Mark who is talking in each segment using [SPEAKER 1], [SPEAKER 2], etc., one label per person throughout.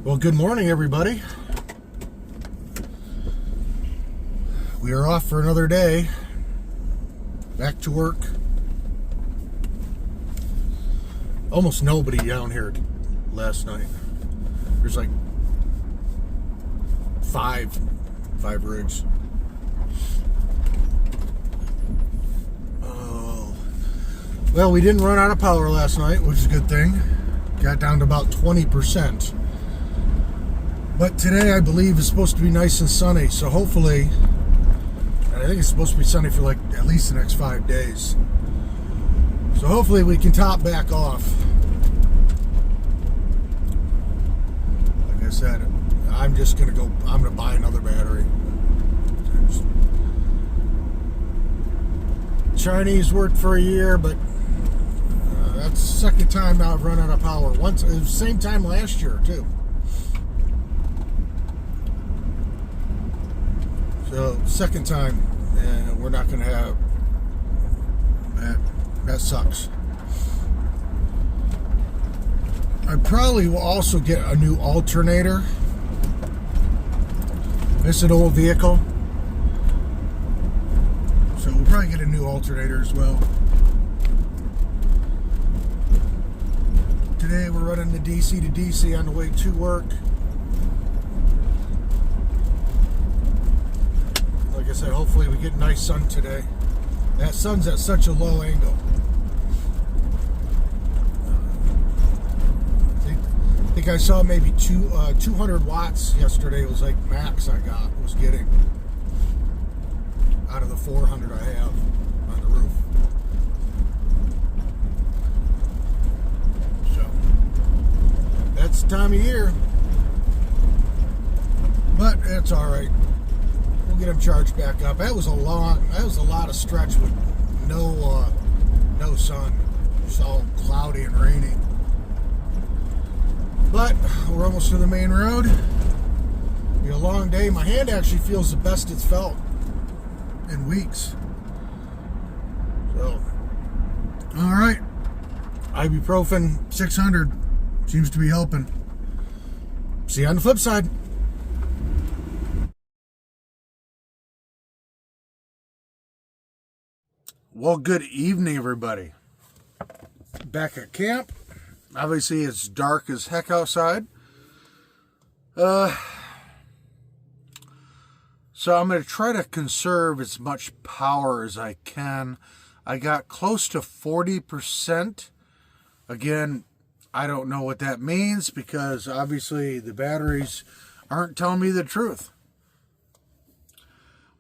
[SPEAKER 1] Well, good morning, everybody. We are off for another day. Back to work. Almost nobody down here last night. There's like five rigs. Oh, well, we didn't run out of power last night, which is a good thing. Got down to about 20%. But today, I believe, is supposed to be nice and sunny. So hopefully, and I think it's supposed to be sunny for like at least the next 5 days. So hopefully we can top back off. Like I said, I'm going to buy another battery. Chinese worked for a year, but that's the second time now I've run out of power. Once, it was the same time last year, too. So, second time, and we're not going to have that. That sucks. I probably will also get a new alternator. It's an old vehicle, so we'll probably get a new alternator as well. Today we're running the DC to DC on the way to work. Like I said, hopefully we get nice sun today. That sun's at such a low angle. I think I saw maybe 200 watts yesterday was like max I was getting out of the 400 I have on the roof. So that's the time of year, but it's all right. We'll get them charged back up. That was a lot of stretch with no sun. It's all cloudy and rainy. But we're almost to the main road. It'll be a long day. My hand actually feels the best it's felt in weeks. So, all right. Ibuprofen 600 seems to be helping. See you on the flip side. Well, good evening, everybody. Back at camp. Obviously, it's dark as heck outside. So I'm going to try to conserve as much power as I can. I got close to 40%. Again, I don't know what that means because obviously the batteries aren't telling me the truth.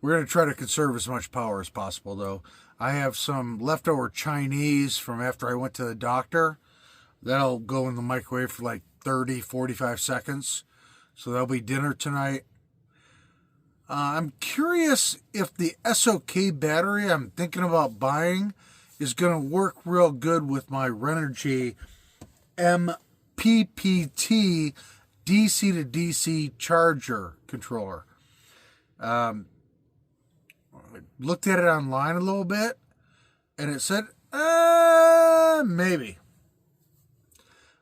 [SPEAKER 1] We're going to try to conserve as much power as possible, though. I have some leftover Chinese from after I went to the doctor. That'll go in the microwave for like 30, 45 seconds. So that'll be dinner tonight. I'm curious if the SOK battery I'm thinking about buying is going to work real good with my Renogy MPPT DC to DC charger controller. I looked at it online a little bit, and it said, maybe.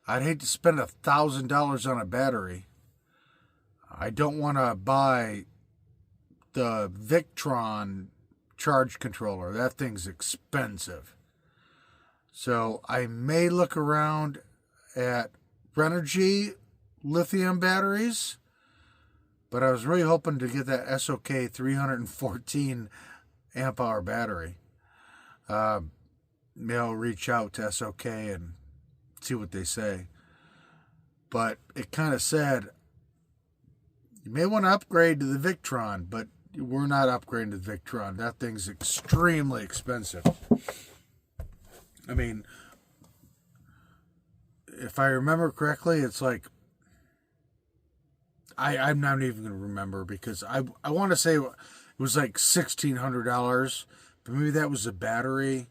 [SPEAKER 1] I'd hate to spend $1,000 on a battery. I don't want to buy the Victron charge controller. That thing's expensive. So I may look around at Renogy lithium batteries, but I was really hoping to get that SOK 314 amp hour battery. Maybe I'll reach out to SOK and see what they say. But it kind of said, you may want to upgrade to the Victron, but we're not upgrading to the Victron. That thing's extremely expensive. I mean, if I remember correctly, it's like, I'm not even going to remember because I want to say it was like $1,600, but maybe that was a battery.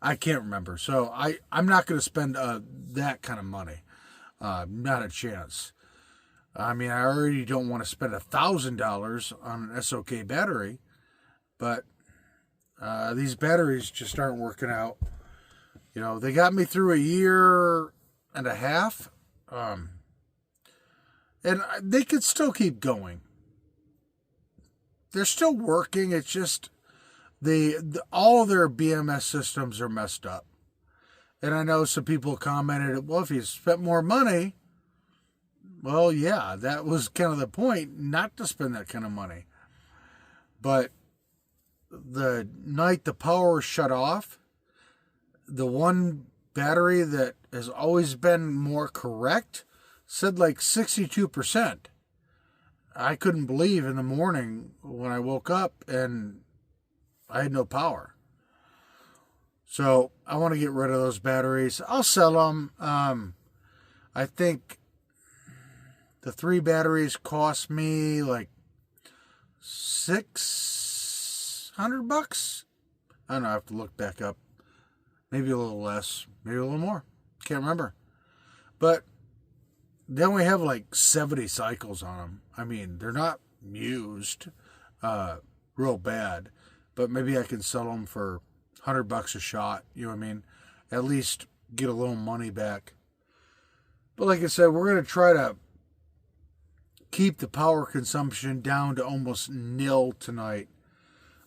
[SPEAKER 1] I can't remember. So I'm not going to spend that kind of money. Not a chance. I mean, I already don't want to spend $1,000 on an SOK battery, but these batteries just aren't working out. You know, they got me through a year and a half. And they could still keep going. They're still working. It's just all their BMS systems are messed up. And I know some people commented, well, if you spent more money, well, yeah, that was kind of the point, not to spend that kind of money. But the night the power was shut off, the one battery that has always been more correct said like 62%. I couldn't believe in the morning when I woke up and I had no power. So I want to get rid of those batteries. I'll sell them. I think the 3 batteries cost me like $600. I don't know. I have to look back up. Maybe a little less. Maybe a little more. Can't remember. But they only have like 70 cycles on them. I mean, they're not used real bad. But maybe I can sell them for $100 a shot. You know what I mean? At least get a little money back. But like I said, we're going to try to keep the power consumption down to almost nil tonight.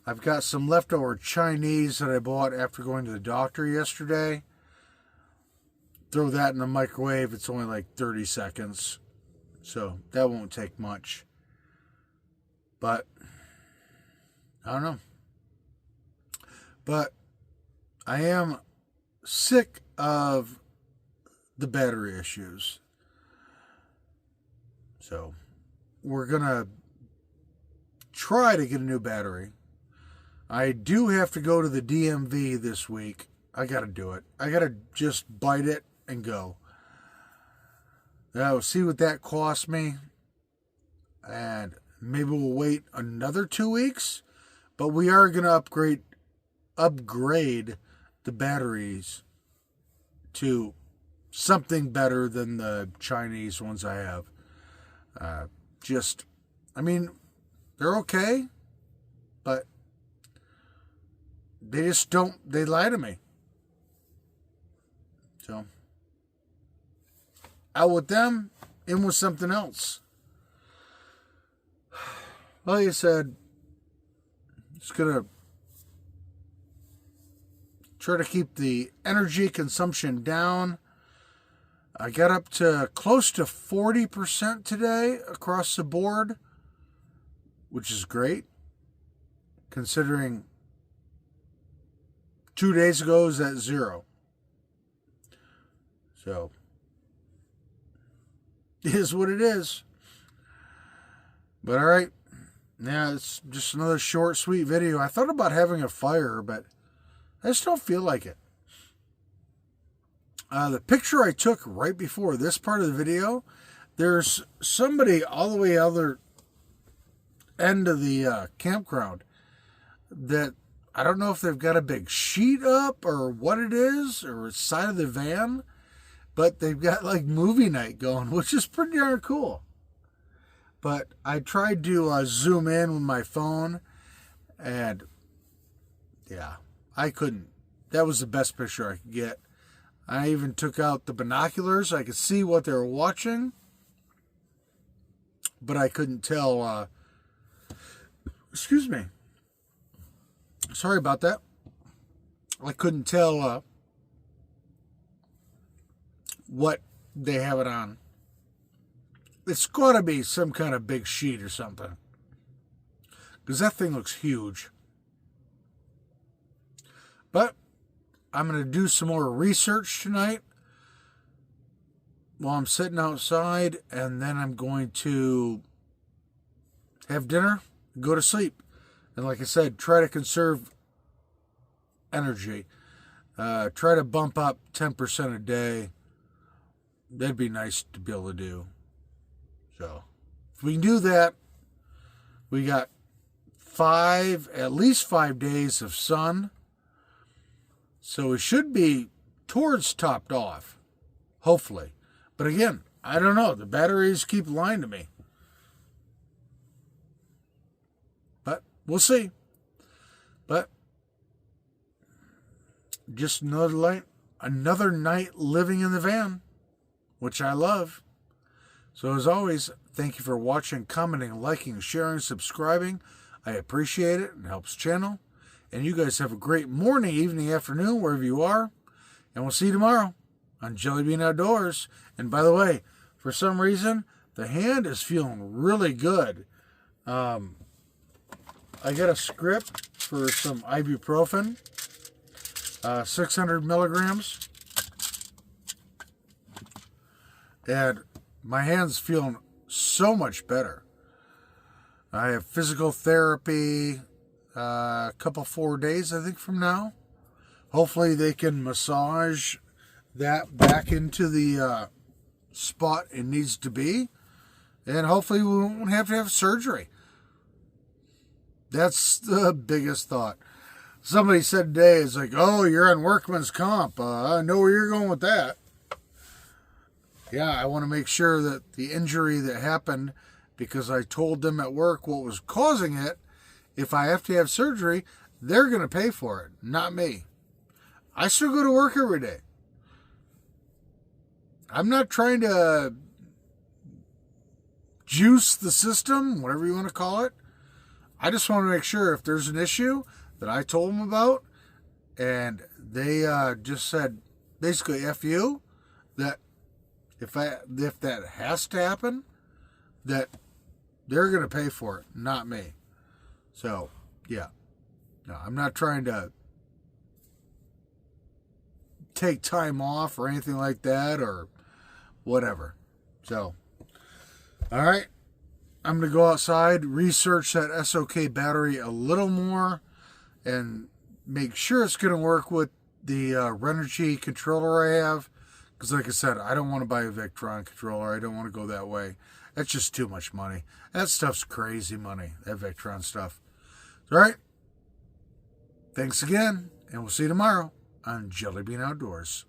[SPEAKER 1] I've got some leftover Chinese that I bought after going to the doctor yesterday. Throw that in the microwave. It's only like 30 seconds. So that won't take much. But I don't know. But I am sick of the battery issues. So we're going to try to get a new battery. I do have to go to the DMV this week. I got to do it. I got to just bite it and go. Now, see what that costs me. And maybe we'll wait another 2 weeks. But we are going to upgrade the batteries to something better than the Chinese ones I have. They're okay, but they lie to me. So, out with them, in with something else. Like I said, just gonna try to keep the energy consumption down. I got up to close to 40% today across the board, which is great, considering 2 days ago was at 0. So, it is what it is. But alright, yeah, it's just another short, sweet video. I thought about having a fire, but I just don't feel like it. The picture I took right before this part of the video, there's somebody all the way other end of the campground that I don't know if they've got a big sheet up or what it is, or it's side of the van, but they've got like movie night going, which is pretty darn cool. But I tried to zoom in with my phone, and yeah, I couldn't. That was the best picture I could get. I even took out the binoculars. I could see what they were watching, but I couldn't tell. Excuse me. Sorry about that. I couldn't tell what they have it on. It's got to be some kind of big sheet or something, because that thing looks huge. But I'm going to do some more research tonight while I'm sitting outside, and then I'm going to have dinner, go to sleep. And like I said, try to conserve energy. Try to bump up 10% a day. That'd be nice to be able to do. So, if we can do that, we got at least 5 days of sun. So it should be towards topped off, hopefully. But again, I don't know. The batteries keep lying to me. But we'll see. But just another night living in the van, which I love. So as always, thank you for watching, commenting, liking, sharing, subscribing. I appreciate it and helps channel. And you guys have a great morning, evening, afternoon, wherever you are. And we'll see you tomorrow on Jellybean Outdoors. And by the way, for some reason, the hand is feeling really good. I got a script for some ibuprofen, 600 milligrams. And my hand's feeling so much better. I have physical therapy a couple 4 days, I think, from now. Hopefully they can massage that back into the spot it needs to be. And hopefully we won't have to have surgery. That's the biggest thought. Somebody said today, it's like, oh, you're on workman's comp. I know where you're going with that. Yeah, I want to make sure that the injury that happened, because I told them at work what was causing it, if I have to have surgery, they're going to pay for it, not me. I still go to work every day. I'm not trying to juice the system, whatever you want to call it. I just want to make sure if there's an issue that I told them about, and they just said, basically, F you, that if that has to happen, that they're going to pay for it, not me. So, yeah. No, I'm not trying to take time off or anything like that or whatever. So, all right. I'm going to go outside, research that SOK battery a little more, and make sure it's going to work with the Renergy controller I have. Because like I said, I don't want to buy a Victron controller. I don't want to go that way. That's just too much money. That stuff's crazy money, that Victron stuff. All right. Thanks again, and we'll see you tomorrow on Jellybean Outdoors.